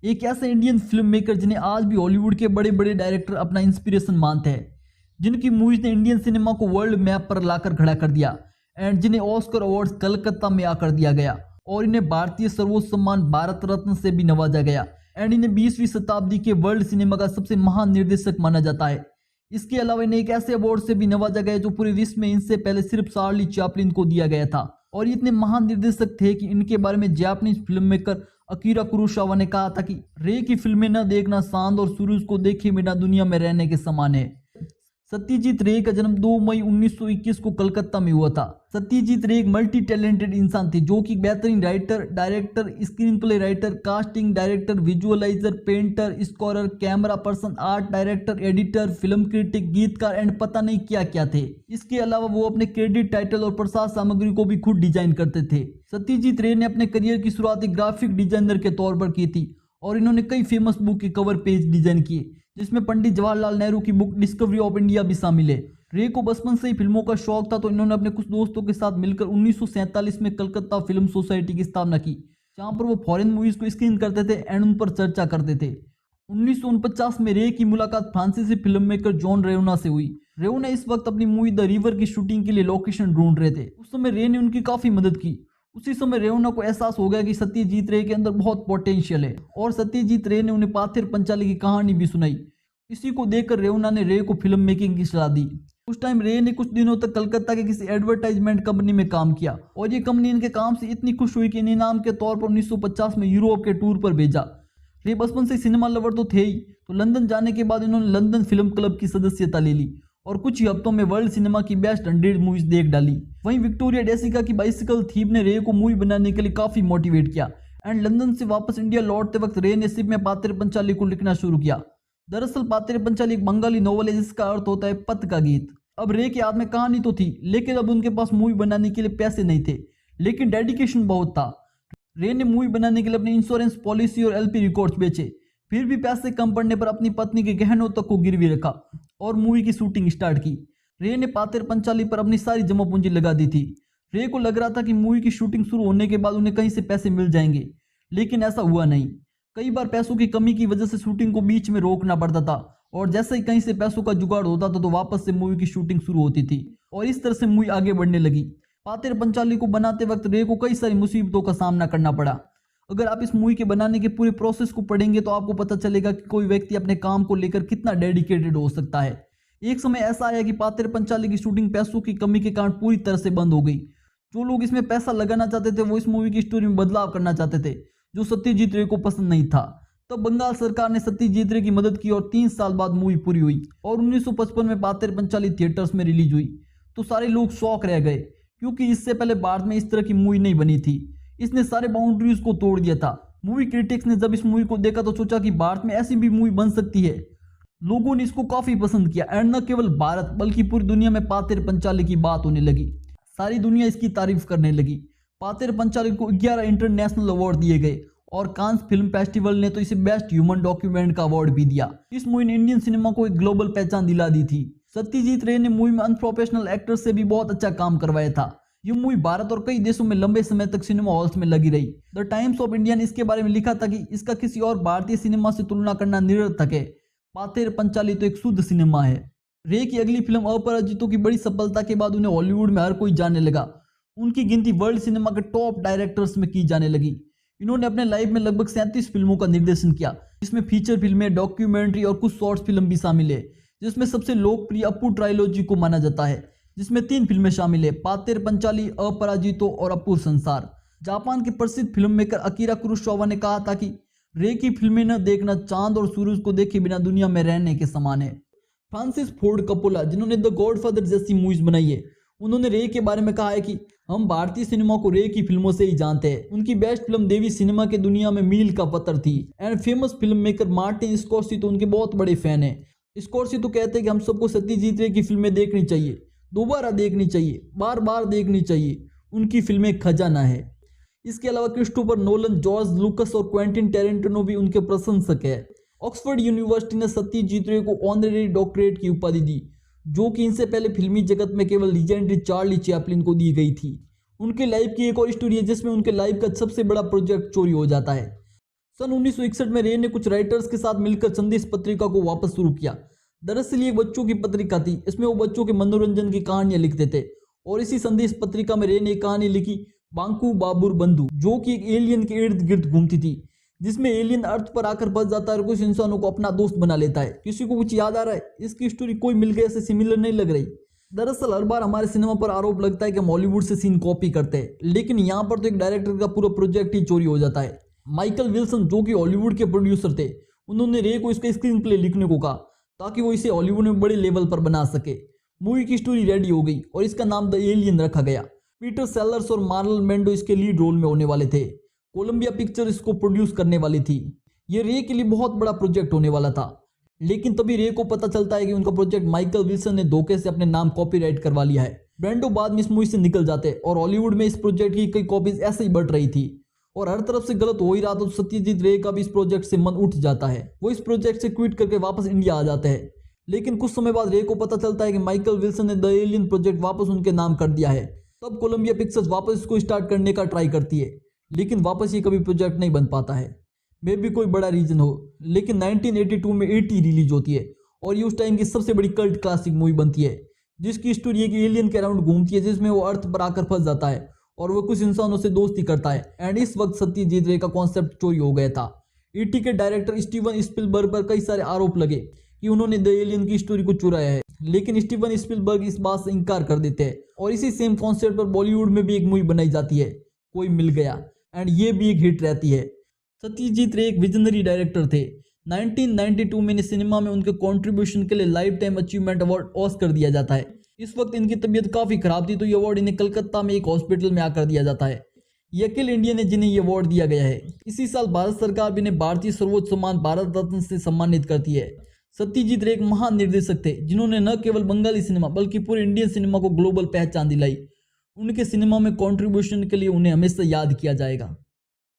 एक ऐसे Indian film maker जिन्हें आज भी हॉलीवुड के बड़े बड़े डायरेक्टर अपना इंस्पिरेशन मानते हैं, जिनकी मूवीज ने इंडियन सिनेमा को वर्ल्ड मैप पर लाकर खड़ा कर दिया एंड जिन्हें ऑस्कर अवार्ड्स कलकत्ता में आकर दिया गया और इन्हें भारतीय सर्वोच्च सम्मान भारत रत्न से भी नवाजा गया एंड इन्हें 20वीं शताब्दी के वर्ल्ड सिनेमा का सबसे महान निर्देशक माना जाता है। इसके अलावा इन्हें एक ऐसे अवार्ड से भी नवाजा गया जो पूरे विश्व में इनसे पहले सिर्फ चार्ली चैपलिन को दिया गया था और ये इतने महान निर्देशक थे कि इनके बारे में Japanese film maker Akira Kurosawa ने कहा था कि रे की फिल्में न देखना चांद और सूरज को देखे बिना दुनिया में रहने के समान है। सत्यजीत रे का जन्म 2 मई 1921 को कलकत्ता में हुआ था। सत्यजीत रे एक मल्टी टैलेंटेड इंसान थे जो कि बेहतरीन writer, director, screen play writer, casting director, visualiser, painter, scorer, camera person, art director, editor, film critic, गीतकार एंड पता नहीं क्या क्या थे। इसके अलावा वो अपने क्रेडिट, टाइटल और प्रसाद सामग्री को भी खुद डिजाइन करते थे। सत्यजीत रे ने अपने करियर की शुरुआत एक ग्राफिक डिजाइनर के तौर पर की थी और इन्होंने कई फेमस बुक के कवर पेज डिजाइन किए जिसमें पंडित जवाहरलाल नेहरू की बुक डिस्कवरी ऑफ इंडिया भी शामिल है। रे को बचपन से ही फिल्मों का शौक था तो इन्होंने अपने कुछ दोस्तों के साथ मिलकर 1947 में कलकत्ता फिल्म सोसाइटी की स्थापना की, जहां पर वो फॉरेन मूवीज को स्क्रीन करते थे एंड उन पर चर्चा करते थे। 1949 में रे की मुलाकात फ्रांसीसी फिल्म मेकर जॉन रेओना से हुई। रेओना इस वक्त अपनी मूवी द रिवर की शूटिंग के लिए लोकेशन ढूंढ रहे थे। उस समय रे ने उनकी काफी मदद की। उसी समय रेओना को एहसास हो गया कि सत्यजीत रे के अंदर बहुत पोटेंशियल है और सत्यजीत रे ने उन्हें पाथेर पंचाली की कहानी भी सुनाई। इसी को देखकर रेओना ने रे को फिल्म मेकिंग की सलाह दी। उस टाइम रे ने कुछ दिनों तक कलकत्ता के किसी एडवर्टाइजमेंट कंपनी में काम किया और ये कंपनी इनके काम से इतनी खुश हुई कि इन्हें इनाम के तौर पर 1950 में यूरोप के टूर पर भेजा। रे बचपन से सिनेमा लवर तो थे ही, तो लंदन जाने के बाद इन्होंने लंदन फिल्म क्लब की सदस्यता ले ली और कुछ ही हफ्तों में वर्ल्ड सिनेमा की बेस्ट 100 मूवीज देख डाली। वहीं विक्टोरिया डेसिका की बाइसिकल थीप ने रे को मूवी बनाने के लिए काफी मोटिवेट किया एंड लंदन से वापस इंडिया लौटते वक्त रे ने शिप में पाथेर पंचाली को लिखना शुरू किया। दरअसल पाथेर पंचाली एक बंगाली नॉवल है जिसका अर्थ होता है पथ का गीत। अब रे के हाथ में कहानी तो थी लेकिन अब उनके पास मूवी बनाने के लिए पैसे नहीं थे, लेकिन डेडिकेशन बहुत था। रे ने मूवी बनाने के लिए अपनी इंश्योरेंस पॉलिसी और एलपी रिकॉर्ड्स बेचे, फिर भी पैसे कम पड़ने पर अपनी पत्नी के गहनों तक को गिरवी रखा और मूवी की शूटिंग स्टार्ट की। रे ने पाथेर पंचाली पर अपनी सारी जमा पूंजी लगा दी थी। रे को लग रहा था कि मूवी की शूटिंग शुरू होने के बाद उन्हें कहीं से पैसे मिल जाएंगे, लेकिन ऐसा हुआ नहीं। कई बार पैसों की कमी की वजह से शूटिंग को बीच में रोकना पड़ता था और जैसे ही कहीं से पैसों का जुगाड़ होता था तो वापस से मूवी की शूटिंग शुरू होती थी और इस तरह से मूवी आगे बढ़ने लगी। पाथेर पंचाली को बनाते वक्त रे को कई सारी मुसीबतों का सामना करना पड़ा। अगर आप इस मूवी के बनाने के पूरे प्रोसेस को पढ़ेंगे तो आपको पता चलेगा कि कोई व्यक्ति अपने काम को लेकर कितना डेडिकेटेड हो सकता है। एक समय ऐसा आया कि पाथेर पंचाली की शूटिंग पैसों की कमी के कारण पूरी तरह से बंद हो गई। जो लोग इसमें पैसा लगाना चाहते थे वो इस मूवी की स्टोरी में बदलाव करना चाहते थे जो सत्यजीत रे को पसंद नहीं था। तब बंगाल सरकार ने सत्यजीत रे की मदद की और 3 साल बाद मूवी पूरी हुई और 1955 में पाथेर पंचाली थिएटर्स में रिलीज हुई तो सारे लोग शौक रह गए क्योंकि इससे पहले भारत में इस तरह की मूवी नहीं बनी थी। इसने सारे बाउंड्रीज को तोड़ दिया था। मूवी क्रिटिक्स ने जब इस मूवी को देखा तो सोचा कि भारत में ऐसी भी मूवी बन सकती है। लोगों ने इसको काफी पसंद किया एंड न केवल भारत बल्कि पूरी दुनिया में पाथेर पंचाली की बात होने लगी। सारी दुनिया इसकी तारीफ करने लगी। पाथेर पंचाली को 11 इंटरनेशनल अवार्ड दिए गए और कांस फिल्म फेस्टिवल ने तो इसे बेस्ट ह्यूमन डॉक्यूमेंट का अवार्ड भी दिया। इस मूवी ने इंडियन सिनेमा को एक ग्लोबल पहचान दिला दी थी। सत्यजीत रे ने मूवी में अनप्रोफेशनल एक्टर्स से भी बहुत अच्छा काम करवाया था। ये मूवी भारत और कई देशों में लंबे समय तक सिनेमा हॉल्स में लगी रही। द टाइम्स ऑफ इंडिया ने इसके बारे में लिखा था कि इसका किसी और भारतीय सिनेमा से तुलना करना निरर्थक है। पाथेर पंचाली तो एक शुद्ध सिनेमा है। रे की अगली फिल्म अपराजितो की बड़ी सफलता के बाद उन्हें हॉलीवुड में हर कोई जानने लगा। उनकी गिनती वर्ल्ड सिनेमा के टॉप डायरेक्टर्स में की जाने लगी। इन्होंने अपने लाइफ में लगभग 37 फिल्मों का निर्देशन किया, जिसमें फीचर फिल्में, डॉक्यूमेंट्री और कुछ शॉर्ट फिल्म भी शामिल है, जिसमें सबसे लोकप्रिय अप्पू ट्रायलॉजी को माना जाता है, जिसमें 3 फिल्में शामिल है, पाथेर पंचाली, अपराजितो और अप्पू संसार। जापान के प्रसिद्ध फिल्म मेकर अकीरा कुरोसावा ने कहा था कि रे की फिल्में न देखना चांद और सूरज को देखे बिना दुनिया में रहने के समान है। फ्रांसिस फोर्ड कपोला, जिन्होंने द गॉडफादर जैसी मूवीज बनाई है, उन्होंने रे के बारे में कहा है कि हम भारतीय सिनेमा को रे की फिल्मों से ही जानते हैं। उनकी बेस्ट फिल्म देवी सिनेमा के दुनिया में मील का पत्थर थी and famous film maker Martin Scorsese तो उनके बहुत बड़े फैन हैं। स्कॉर्सेज़ी तो कहते हैं कि हम सबको सत्यजीत रे की फिल्में देखनी चाहिए, दोबारा देखनी चाहिए, बार बार देखनी चाहिए। उनकी फिल्में खजाना है। इसके अलावा क्रिस्टोफर नोलन, जॉर्ज लुकस और क्वेंटिन टेरेंटिनो भी उनके प्रशंसक है। ऑक्सफोर्ड यूनिवर्सिटी ने सत्यजीत रे को ऑनरेरी डॉक्टरेट की उपाधि दी, जो कि इनसे पहले फिल्मी जगत में केवल लीजेंडरी चार्ली चैपलिन को दी गई थी। उनके लाइफ की एक और स्टोरी है जिसमें उनके लाइफ का सबसे बड़ा प्रोजेक्ट चोरी हो जाता है। सन 1961 में रे ने कुछ राइटर्स के साथ मिलकर संदेश पत्रिका को वापस शुरू किया। दरअसल ये बच्चों की पत्रिका थी। इसमें वो बच्चों के मनोरंजन की कहानियां लिखते थे और इसी संदेश पत्रिका में रे ने एक कहानी लिखी बांकू बाबूर बंधु, जो कि एक एलियन के इर्द गिर्द घूमती थी, जिसमें एलियन अर्थ पर आकर बस जाता है और कुछ इंसानों को अपना दोस्त बना लेता है। किसी को कुछ याद आ रहा है? इसकी स्टोरी कोई मिल गया से सिमिलर नहीं लग रही? दरअसल हर बार हमारे सिनेमा पर आरोप लगता है कि हम हॉलीवुड से सीन कॉपी करते हैं, लेकिन यहाँ पर तो एक डायरेक्टर का पूरा प्रोजेक्ट ही चोरी हो जाता है। माइकल विल्सन, जो कि हॉलीवुड के प्रोड्यूसर थे, उन्होंने रे को इसका स्क्रीन प्ले लिखने को कहा ताकि वो इसे हॉलीवुड में बड़े लेवल पर बना सके। मूवी की स्टोरी रेडी हो गई और इसका नाम द एलियन रखा गया। पीटर सेलर्स और मार्लन मेंडो इसके लीड रोल में होने वाले थे। कोलंबिया पिक्चर इसको प्रोड्यूस करने वाली थी। ये रे के लिए बहुत बड़ा प्रोजेक्ट होने वाला था, लेकिन तभी रे को पता चलता है कि उनका प्रोजेक्ट माइकल विल्सन ने धोखे से अपने नाम कॉपीराइट करवा लिया है। ब्रेंडो बाद में इस मूवी से निकल जाते और हॉलीवुड में इस प्रोजेक्ट की कई कॉपीज ऐसे ही बढ़ रही थी और हर तरफ से गलत हो ही रहा था। तो सत्यजीत रे का भी इस प्रोजेक्ट से मन उठ जाता है। वो इस प्रोजेक्ट से क्विट करके वापस इंडिया आ जाते हैं, लेकिन कुछ समय बाद रे को पता चलता है कि माइकल विल्सन ने द एलियन प्रोजेक्ट वापस उनके नाम कर दिया है। तब कोलंबिया पिक्चर्स वापस इसको स्टार्ट करने का ट्राई करती है, लेकिन वापस ये कभी प्रोजेक्ट नहीं बन पाता है। मे भी कोई बड़ा रीजन हो, लेकिन 1982 में ET रिलीज होती है और ये उस टाइम की सबसे बड़ी कल्ट क्लासिक मूवी बनती है, जिसकी स्टोरी एक एलियन के अराउंड घूमती है, जिसमें वो अर्थ पर आकर फंस जाता है और वो कुछ इंसानों से दोस्ती करता है। एंड इस वक्त सत्यजीत रे का कॉन्सेप्ट चोरी हो गया था। ET के डायरेक्टर स्टीवन स्पिलबर्ग पर कई सारे आरोप लगे कि उन्होंने द एलियन की स्टोरी को चुराया है, लेकिन स्टीवन स्पिलबर्ग इस बात से इनकार कर देते हैं और इसी सेम कॉन्सेप्ट पर बॉलीवुड में भी एक मूवी बनाई जाती है, कोई मिल गया, एंड ये भी एक हिट रहती है। सत्यजीत रे एक विजनरी डायरेक्टर थे। 1992 में इन्हें सिनेमा में उनके कंट्रीब्यूशन के लिए life time achievement award Oscar दिया जाता है। इस वक्त इनकी तबीयत काफी खराब थी, तो ये अवार्ड इन्हें कलकत्ता में एक हॉस्पिटल में आकर दिया जाता है। ये अकेले इंडियन है जिन्हें ये अवार्ड दिया गया है। इसी साल भारत सरकार भी इन्हें भारतीय सर्वोच्च सम्मान भारत रत्न से सम्मानित करती है। सत्यजीत रे एक महान निर्देशक थे, जिन्होंने न केवल बंगाली सिनेमा बल्कि पूरे इंडियन सिनेमा को ग्लोबल पहचान दिलाई। उनके सिनेमा में कंट्रीब्यूशन के लिए उन्हें हमेशा याद किया जाएगा।